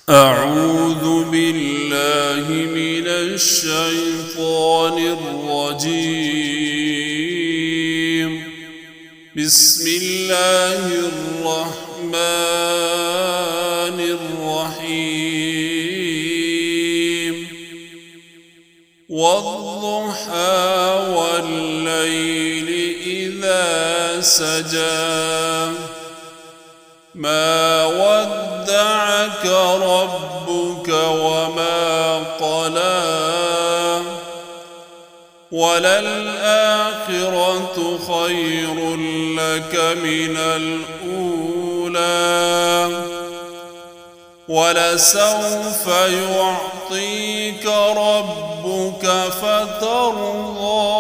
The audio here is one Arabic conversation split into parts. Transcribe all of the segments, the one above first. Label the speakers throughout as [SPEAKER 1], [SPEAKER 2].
[SPEAKER 1] أعوذ بالله من الشيطان الرجيم. بسم الله الرحمن الرحيم. والضحى والليل إذا سجى ما ودعك ربك وما قلى وللآخرة خير لك من الأولى ولسوف يعطيك ربك فترضى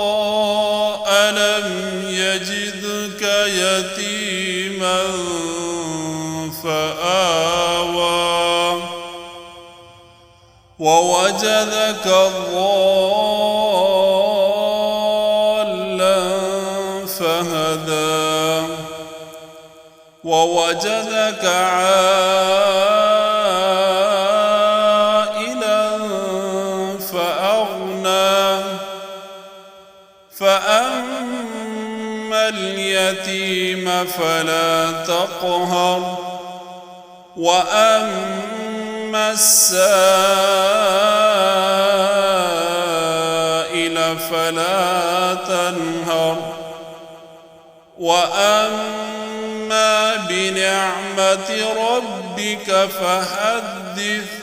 [SPEAKER 1] ألم يجدك يتيما فآوى ووجدك ضالا فهدى ووجدك عائلا فأغنى فأما اليتيم فلا تقهر وأما السائل فلا تنهر وأما بنعمة ربك فحدث